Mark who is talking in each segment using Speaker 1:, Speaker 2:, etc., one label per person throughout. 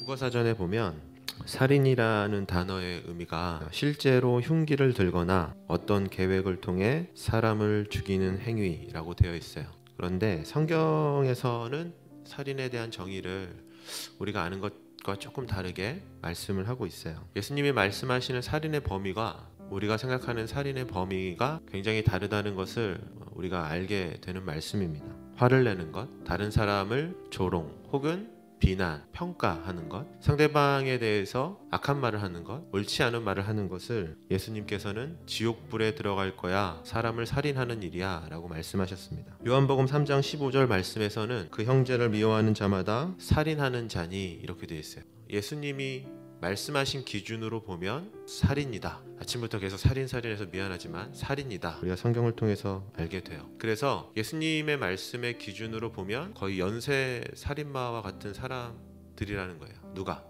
Speaker 1: 국어사전에 보면 살인이라는 단어의 의미가 실제로 흉기를 들거나 어떤 계획을 통해 사람을 죽이는 행위라고 되어 있어요. 그런데 성경에서는 살인에 대한 정의를 우리가 아는 것과 조금 다르게 말씀을 하고 있어요. 예수님이 말씀하시는 살인의 범위가 우리가 생각하는 살인의 범위가 굉장히 다르다는 것을 우리가 알게 되는 말씀입니다. 화를 내는 것, 다른 사람을 조롱 혹은 비난, 평가하는 것, 상대방에 대해서 악한 말을 하는 것, 옳지 않은 말을 하는 것을 예수님께서는 지옥불에 들어갈 거야, 사람을 살인하는 일이야 라고 말씀하셨습니다. 요한복음 3장 15절 말씀에서는 그 형제를 미워하는 자마다 살인하는 자니 이렇게 되어 있어요. 예수님이 말씀하신 기준으로 보면 살인이다. 아침부터 계속 살인해서 미안하지만 살인이다. 우리가 성경을 통해서 알게 돼요. 그래서 예수님의 말씀의 기준으로 보면 거의 연쇄 살인마와 같은 사람들이라는 거예요. 누가?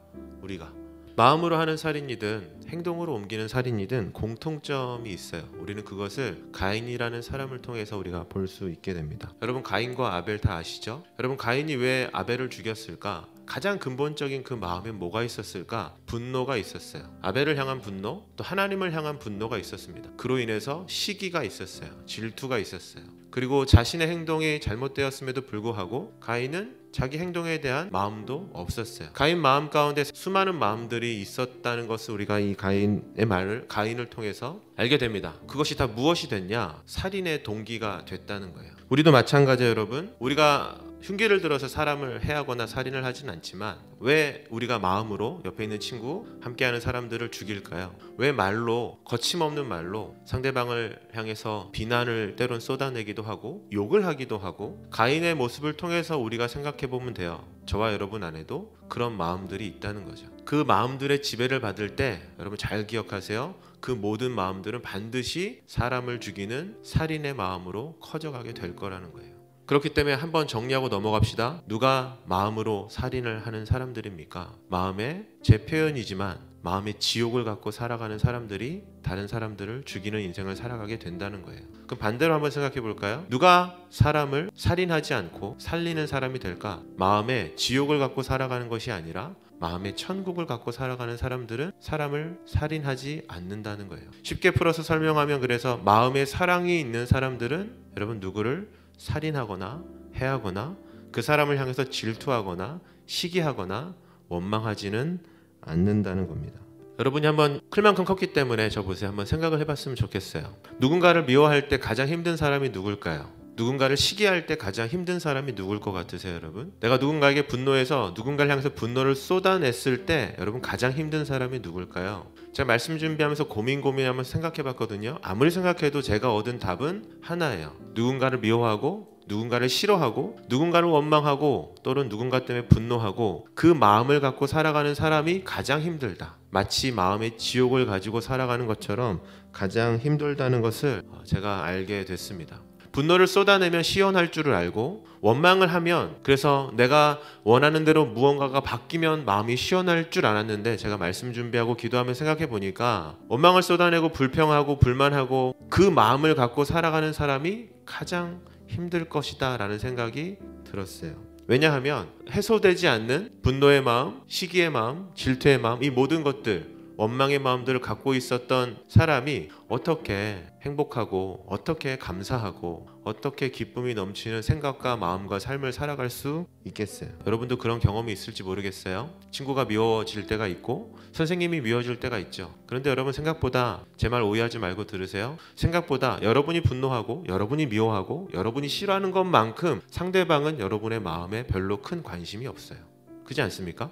Speaker 1: 우리가. 마음으로 하는 살인이든 행동으로 옮기는 살인이든 공통점이 있어요. 우리는 그것을 가인이라는 사람을 통해서 우리가 볼 수 있게 됩니다. 여러분, 가인과 아벨 다 아시죠? 여러분, 가인이 왜 아벨을 죽였을까? 가장 근본적인 그 마음에 뭐가 있었을까? 분노가 있었어요. 아벨을 향한 분노, 또 하나님을 향한 분노가 있었습니다. 그로 인해서 시기가 있었어요. 질투가 있었어요. 그리고 자신의 행동이 잘못되었음에도 불구하고 가인은 자기 행동에 대한 마음도 없었어요. 가인 마음 가운데 수많은 마음들이 있었다는 것을 우리가 이 가인의 말을 가인을 통해서 알게 됩니다. 그것이 다 무엇이 됐냐? 살인의 동기가 됐다는 거예요. 우리도 마찬가지예요, 여러분. 우리가 흉기를 들어서 사람을 해하거나 살인을 하진 않지만 왜 우리가 마음으로 옆에 있는 친구, 함께하는 사람들을 죽일까요? 왜 말로, 거침없는 말로 상대방을 향해서 비난을 때론 쏟아내기도 하고 욕을 하기도 하고, 가인의 모습을 통해서 우리가 생각해 보면 돼요. 저와 여러분 안에도 그런 마음들이 있다는 거죠. 그 마음들의 지배를 받을 때 여러분 잘 기억하세요. 그 모든 마음들은 반드시 사람을 죽이는 살인의 마음으로 커져가게 될 거라는 거예요. 그렇기 때문에 한번 정리하고 넘어갑시다. 누가 마음으로 살인을 하는 사람들입니까? 마음의 제 표현이지만 마음의 지옥을 갖고 살아가는 사람들이 다른 사람들을 죽이는 인생을 살아가게 된다는 거예요. 그럼 반대로 한번 생각해 볼까요? 누가 사람을 살인하지 않고 살리는 사람이 될까? 마음의 지옥을 갖고 살아가는 것이 아니라 마음의 천국을 갖고 살아가는 사람들은 사람을 살인하지 않는다는 거예요. 쉽게 풀어서 설명하면, 그래서 마음에 사랑이 있는 사람들은 여러분 누구를 살인하거나 해하거나 그 사람을 향해서 질투하거나 시기하거나 원망하지는 않는다는 겁니다. 여러분이 한번 클 만큼 컸기 때문에 저 보세요. 한번 생각을 해봤으면 좋겠어요. 누군가를 미워할 때 가장 힘든 사람이 누굴까요? 누군가를 시기할 때 가장 힘든 사람이 누굴 것 같으세요, 여러분? 내가 누군가에게 분노해서 누군가를 향해서 분노를 쏟아냈을 때 여러분 가장 힘든 사람이 누굴까요? 제가 말씀 준비하면서 고민하면서 생각해봤거든요. 아무리 생각해도 제가 얻은 답은 하나예요. 누군가를 미워하고 누군가를 싫어하고 누군가를 원망하고 또는 누군가 때문에 분노하고 그 마음을 갖고 살아가는 사람이 가장 힘들다. 마치 마음의 지옥을 가지고 살아가는 것처럼 가장 힘들다는 것을 제가 알게 됐습니다. 분노를 쏟아내면 시원할 줄을 알고, 원망을 하면, 그래서 내가 원하는 대로 무언가가 바뀌면 마음이 시원할 줄 알았는데, 제가 말씀 준비하고 기도하며 생각해 보니까 원망을 쏟아내고 불평하고 불만하고 그 마음을 갖고 살아가는 사람이 가장 힘들 것이다 라는 생각이 들었어요. 왜냐하면 해소되지 않는 분노의 마음, 시기의 마음, 질투의 마음, 이 모든 것들, 원망의 마음들을 갖고 있었던 사람이 어떻게 행복하고 어떻게 감사하고 어떻게 기쁨이 넘치는 생각과 마음과 삶을 살아갈 수 있겠어요? 여러분도 그런 경험이 있을지 모르겠어요. 친구가 미워질 때가 있고 선생님이 미워질 때가 있죠. 그런데 여러분, 생각보다, 제 말 오해하지 말고 들으세요. 생각보다 여러분이 분노하고 여러분이 미워하고 여러분이 싫어하는 것만큼 상대방은 여러분의 마음에 별로 큰 관심이 없어요. 그렇지 않습니까?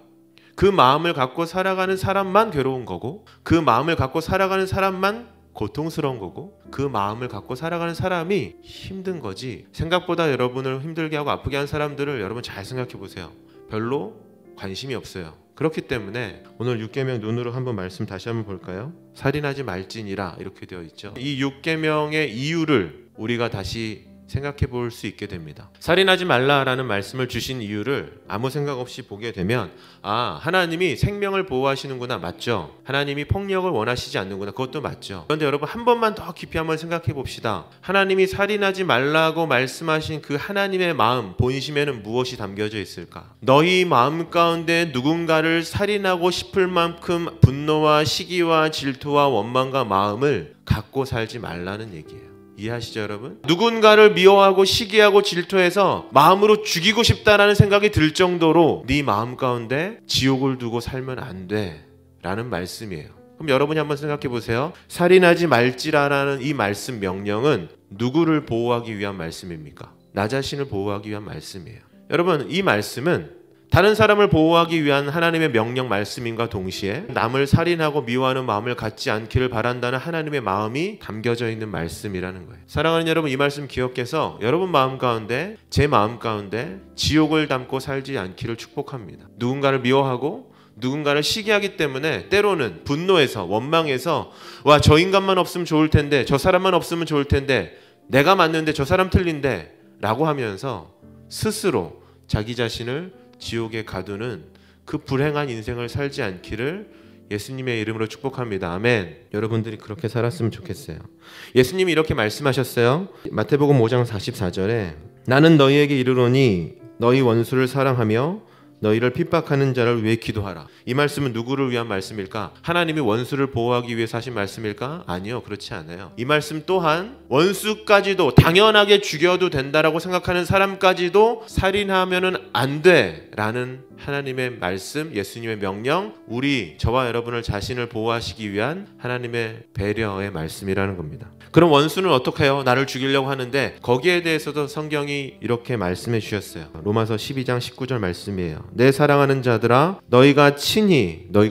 Speaker 1: 그 마음을 갖고 살아가는 사람만 괴로운 거고, 그 마음을 갖고 살아가는 사람만 고통스러운 거고, 그 마음을 갖고 살아가는 사람이 힘든 거지, 생각보다 여러분을 힘들게 하고 아프게 한 사람들을 여러분 잘 생각해 보세요. 별로 관심이 없어요. 그렇기 때문에 오늘 6계명 눈으로 한번 말씀 다시 한번 볼까요? 살인하지 말지니라 이렇게 되어 있죠. 이 6계명의 이유를 우리가 다시 생각해 볼 수 있게 됩니다. 살인하지 말라라는 말씀을 주신 이유를 아무 생각 없이 보게 되면 하나님이 생명을 보호하시는구나. 맞죠? 하나님이 폭력을 원하시지 않는구나. 그것도 맞죠. 그런데 여러분 한 번만 더 깊이 한번 생각해 봅시다. 하나님이 살인하지 말라고 말씀하신 그 하나님의 마음, 본심에는 무엇이 담겨져 있을까? 너희 마음 가운데 누군가를 살인하고 싶을 만큼 분노와 시기와 질투와 원망과 마음을 갖고 살지 말라는 얘기예요. 이해하시죠 여러분? 누군가를 미워하고 시기하고 질투해서 마음으로 죽이고 싶다라는 생각이 들 정도로 네 마음 가운데 지옥을 두고 살면 안 돼 라는 말씀이에요. 그럼 여러분이 한번 생각해 보세요. 살인하지 말지라라는 이 말씀 명령은 누구를 보호하기 위한 말씀입니까? 나 자신을 보호하기 위한 말씀이에요. 여러분 이 말씀은 다른 사람을 보호하기 위한 하나님의 명령 말씀인과 동시에 남을 살인하고 미워하는 마음을 갖지 않기를 바란다는 하나님의 마음이 담겨져 있는 말씀이라는 거예요. 사랑하는 여러분, 이 말씀 기억해서 여러분 마음 가운데, 제 마음 가운데 지옥을 담고 살지 않기를 축복합니다. 누군가를 미워하고 누군가를 시기하기 때문에 때로는 분노해서 원망해서 저 인간만 없으면 좋을 텐데, 저 사람만 없으면 좋을 텐데, 내가 맞는데 저 사람 틀린데 라고 하면서 스스로 자기 자신을 지옥에 가두는 그 불행한 인생을 살지 않기를 예수님의 이름으로 축복합니다. 아멘. 여러분들이 그렇게 살았으면 좋겠어요. 예수님이 이렇게 말씀하셨어요. 마태복음 5장 44절에 나는 너희에게 이르노니 너희 원수를 사랑하며 너희를 핍박하는 자를 위해 기도하라. 이 말씀은 누구를 위한 말씀일까? 하나님이 원수를 보호하기 위해서 하신 말씀일까? 아니요, 그렇지 않아요. 이 말씀 또한 원수까지도 당연하게 죽여도 된다라고 생각하는 사람까지도 살인하면은 안 돼라는 하나님의 말씀, 예수님의 명령, 저와 여러분을 자신을 보호하시기 위한 하나님의 배려의 말씀이라는 겁니다. 그럼 원수는 어떻게 해요? 나를 죽이려고 하는데 거기에 대해서도 성경이 이렇게 말씀해 주셨어요. 로마서 12장 19절 말씀이에요. 내 사랑하는 자들아, 너희가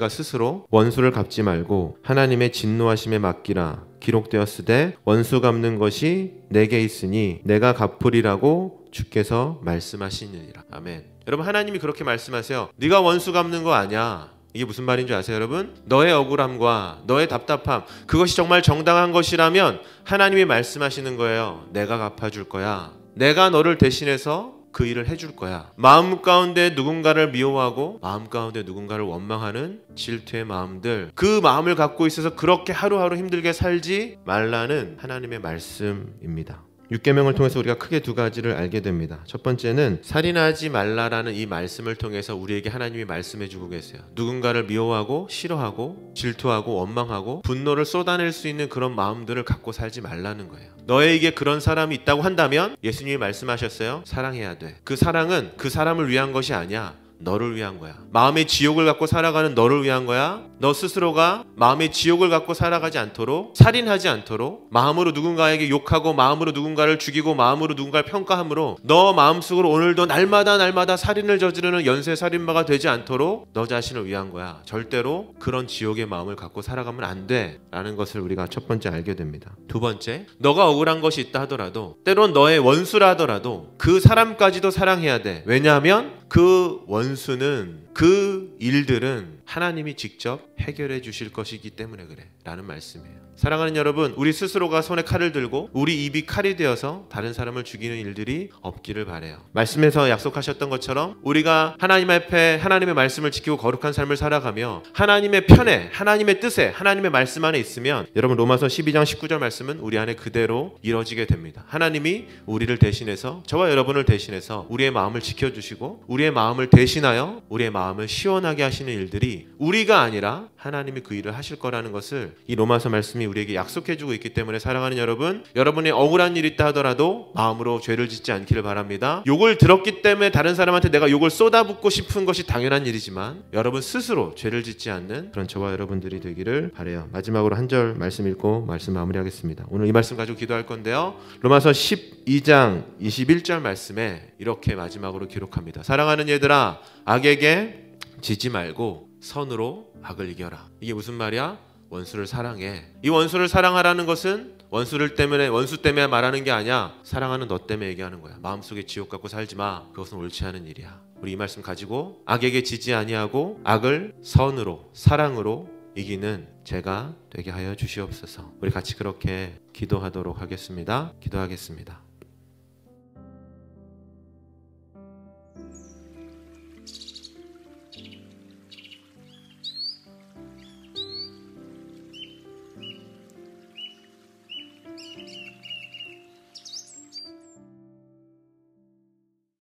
Speaker 1: 스스로 원수를 갚지 말고 하나님의 진노하심에 맡기라. 기록되었으되 원수 갚는 것이 내게 있으니 내가 갚으리라고 주께서 말씀하시느니라. 아멘. 여러분 하나님이 그렇게 말씀하세요. 네가 원수 갚는 거 아니야. 이게 무슨 말인 줄 아세요 여러분? 너의 억울함과 너의 답답함, 그것이 정말 정당한 것이라면 하나님이 말씀하시는 거예요. 내가 갚아줄 거야. 내가 너를 대신해서 그 일을 해줄 거야. 마음 가운데 누군가를 미워하고 마음 가운데 누군가를 원망하는 질투의 마음들, 그 마음을 갖고 있어서 그렇게 하루하루 힘들게 살지 말라는 하나님의 말씀입니다. 6계명을 통해서 우리가 크게 두 가지를 알게 됩니다. 첫 번째는 살인하지 말라라는 이 말씀을 통해서 우리에게 하나님이 말씀해 주고 계세요. 누군가를 미워하고 싫어하고 질투하고 원망하고 분노를 쏟아낼 수 있는 그런 마음들을 갖고 살지 말라는 거예요. 너에게 그런 사람이 있다고 한다면 예수님이 말씀하셨어요. 사랑해야 돼. 그 사랑은 그 사람을 위한 것이 아니야. 너를 위한 거야. 마음의 지옥을 갖고 살아가는 너를 위한 거야. 너 스스로가 마음의 지옥을 갖고 살아가지 않도록, 살인하지 않도록, 마음으로 누군가에게 욕하고 마음으로 누군가를 죽이고 마음으로 누군가를 평가함으로 너 마음속으로 오늘도 날마다 살인을 저지르는 연쇄살인마가 되지 않도록 너 자신을 위한 거야. 절대로 그런 지옥의 마음을 갖고 살아가면 안 돼 라는 것을 우리가 첫 번째 알게 됩니다. 두 번째, 너가 억울한 것이 있다 하더라도, 때론 너의 원수라 하더라도 그 사람까지도 사랑해야 돼. 왜냐하면 그 원수는, 그 일들은 하나님이 직접 해결해 주실 것이기 때문에 그래 라는 말씀이에요. 사랑하는 여러분, 우리 스스로가 손에 칼을 들고 우리 입이 칼이 되어서 다른 사람을 죽이는 일들이 없기를 바라요. 말씀에서 약속하셨던 것처럼 우리가 하나님 앞에 하나님의 말씀을 지키고 거룩한 삶을 살아가며 하나님의 편에, 하나님의 뜻에, 하나님의 말씀 안에 있으면 여러분 로마서 12장 19절 말씀은 우리 안에 그대로 이루어지게 됩니다. 하나님이 우리를 대신해서, 저와 여러분을 대신해서 우리의 마음을 지켜주시고 우리의 마음을 대신하여 우리의 마음을 시원하게 하시는 일들이 우리가 아니라 하나님이 그 일을 하실 거라는 것을 이 로마서 말씀이 우리에게 약속해주고 있기 때문에 사랑하는 여러분, 여러분이 억울한 일이 있다 하더라도 마음으로 죄를 짓지 않기를 바랍니다. 욕을 들었기 때문에 다른 사람한테 내가 욕을 쏟아붓고 싶은 것이 당연한 일이지만 여러분 스스로 죄를 짓지 않는 그런 저와 여러분들이 되기를 바라요. 마지막으로 한 절 말씀 읽고 말씀 마무리하겠습니다. 오늘 이 말씀 가지고 기도할 건데요. 로마서 12장 21절 말씀에 이렇게 마지막으로 기록합니다. 사랑하는 얘들아, 악에게 지지 말고 선으로 악을 이겨라. 이게 무슨 말이야? 원수를 사랑해. 이 원수를 사랑하라는 것은 원수 때문에 말하는 게 아니야. 사랑하는 너 때문에 얘기하는 거야. 마음속에 지옥 갖고 살지 마. 그것은 옳지 않은 일이야. 우리 이 말씀 가지고 악에게 지지 아니하고 악을 선으로, 사랑으로 이기는 제가 되게 하여 주시옵소서. 우리 같이 그렇게 기도하도록 하겠습니다. 기도하겠습니다.